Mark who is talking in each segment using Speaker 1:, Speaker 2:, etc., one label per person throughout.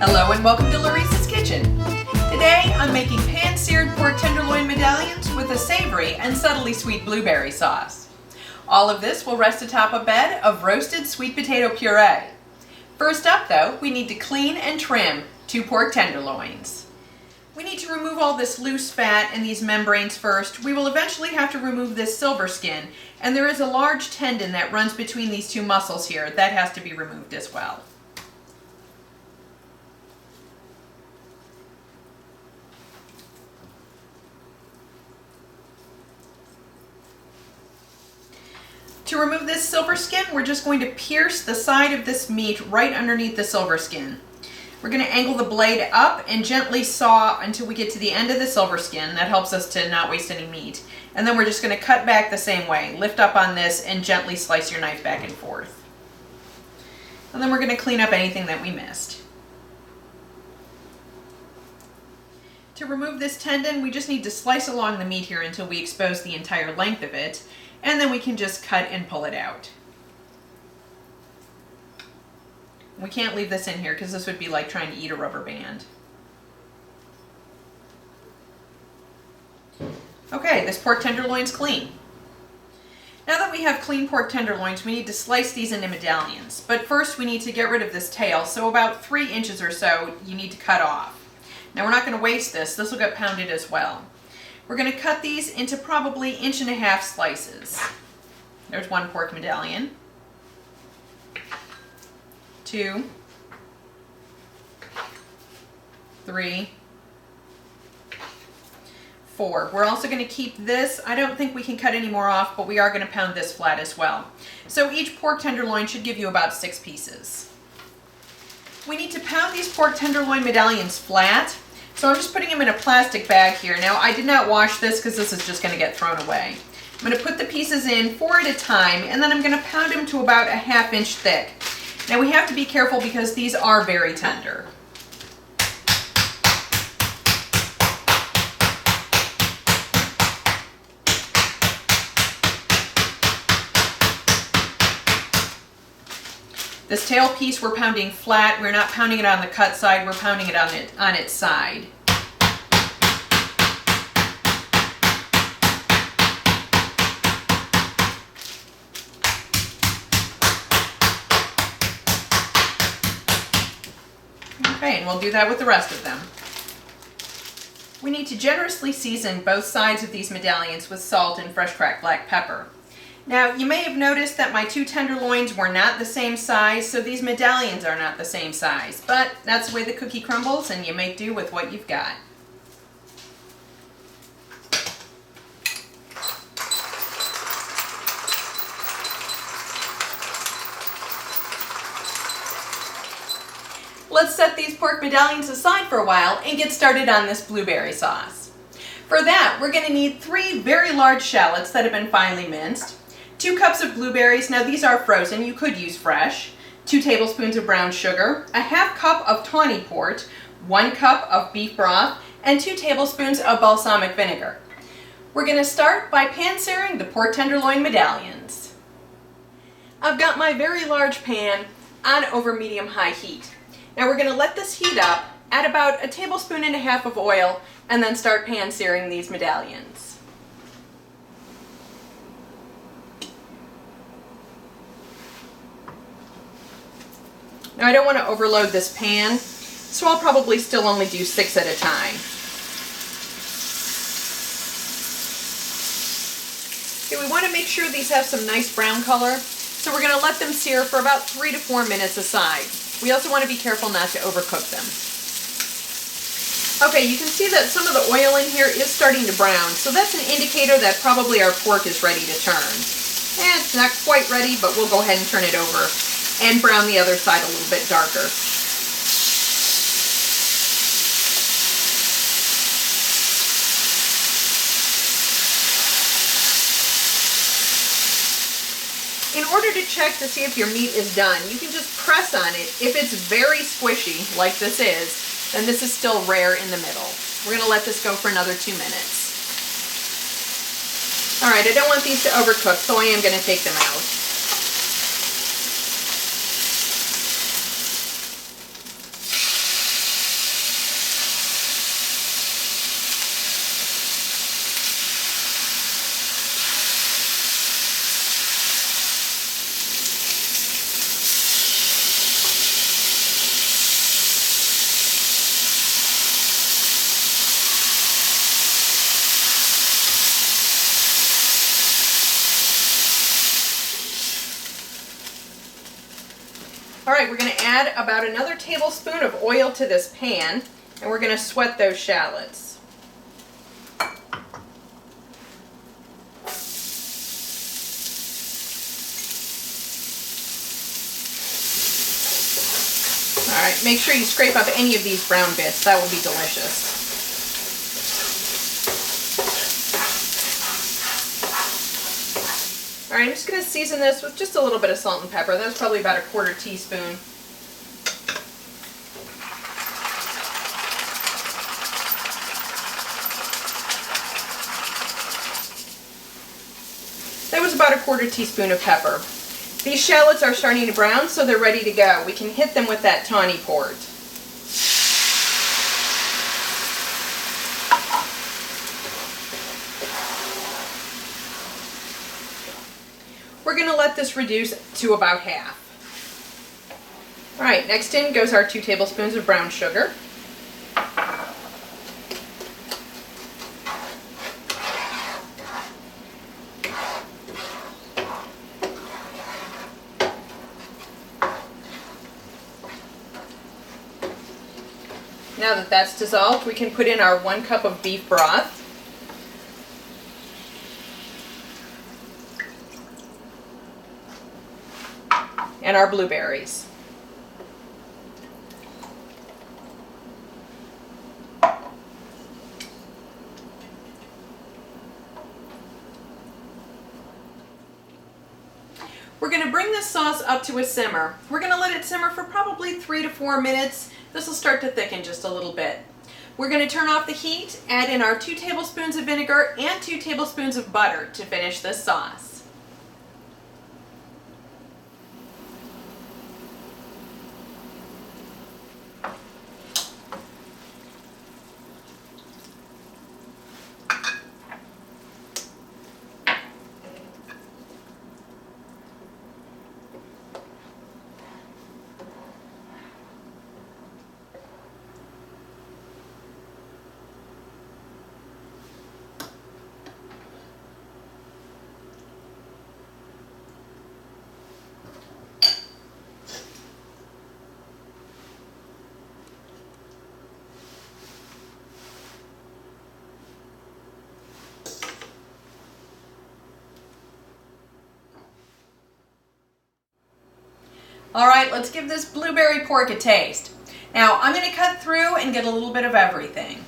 Speaker 1: Hello and welcome to Larissa's Kitchen. Today I'm making pan-seared pork tenderloin medallions with a savory and subtly sweet blueberry sauce. All of this will rest atop a bed of roasted sweet potato puree. First up though, we need to clean and trim 2 pork tenderloins. We need to remove all this loose fat and these membranes first. We will eventually have to remove this silver skin, and there is a large tendon that runs between these 2 muscles here. That has to be removed as well. To remove this silver skin, we're just going to pierce the side of this meat right underneath the silver skin. We're going to angle the blade up and gently saw until we get to the end of the silver skin. That helps us to not waste any meat. And then we're just going to cut back the same way. Lift up on this and gently slice your knife back and forth. And then we're going to clean up anything that we missed. To remove this tendon, we just need to slice along the meat here until we expose the entire length of it. And then we can just cut and pull it out. We can't leave this in here because this would be like trying to eat a rubber band. Okay, this pork tenderloin's clean. Now that we have clean pork tenderloins, we need to slice these into medallions. But first we need to get rid of this tail, so about 3 inches or so you need to cut off. Now we're not going to waste this. This will get pounded as well. We're going to cut these into probably 1.5 inch slices. There's 1 pork medallion. 2, 3, 4. We're also going to keep this. I don't think we can cut any more off, but we are going to pound this flat as well. So each pork tenderloin should give you about 6 pieces. We need to pound these pork tenderloin medallions flat. So I'm just putting them in a plastic bag here. Now I did not wash this because this is just going to get thrown away. I'm going to put the pieces in 4 at a time, and then I'm going to pound them to about 1/2 inch thick. Now we have to be careful because these are very tender. This tail piece we're pounding flat. We're not pounding it on the cut side, we're pounding it on its side. Okay, and we'll do that with the rest of them. We need to generously season both sides of these medallions with salt and fresh cracked black pepper. Now, you may have noticed that my 2 tenderloins were not the same size, so these medallions are not the same size. But that's the way the cookie crumbles, and you make do with what you've got. Let's set these pork medallions aside for a while and get started on this blueberry sauce. For that, we're going to need 3 very large shallots that have been finely minced, 2 cups of blueberries. Now these are frozen, you could use fresh, 2 tablespoons of brown sugar, 1/2 cup of tawny port, 1 cup of beef broth, and 2 tablespoons of balsamic vinegar. We're going to start by pan-searing the pork tenderloin medallions. I've got my very large pan on over medium-high heat. Now we're going to let this heat up, add about 1.5 tablespoons of oil, and then start pan-searing these medallions. Now I don't want to overload this pan, so I'll probably still only do 6 at a time. Okay, we want to make sure these have some nice brown color, so we're going to let them sear for about 3 to 4 minutes aside. We also want to be careful not to overcook them. Okay, you can see that some of the oil in here is starting to brown, so that's an indicator that probably our pork is ready to turn. And it's not quite ready, but we'll go ahead and turn it over and brown the other side a little bit darker. In order to check to see if your meat is done, you can just press on it. If it's very squishy, like this is, then this is still rare in the middle. We're going to let this go for another 2 minutes. Alright, I don't want these to overcook, so I am going to take them out. All right, we're going to add about another tablespoon of oil to this pan, and we're going to sweat those shallots. All right, make sure you scrape up any of these brown bits. That will be delicious. All right, I'm just going to season this with just a little bit of salt and pepper. That's probably about a 1/4 teaspoon. That was about a 1/4 teaspoon of pepper. These shallots are starting to brown, so they're ready to go. We can hit them with that Tawny port. We're going to let this reduce to about half. All right, next in goes our 2 tablespoons of brown sugar. Now that that's dissolved, we can put in our 1 cup of beef broth. And our blueberries. We're going to bring this sauce up to a simmer. We're going to let it simmer for probably 3 to 4 minutes. This will start to thicken just a little bit. We're going to turn off the heat, add in our 2 tablespoons of vinegar and 2 tablespoons of butter to finish this sauce. All right, let's give this blueberry pork a taste. Now, I'm going to cut through and get a little bit of everything.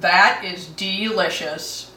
Speaker 1: That is delicious.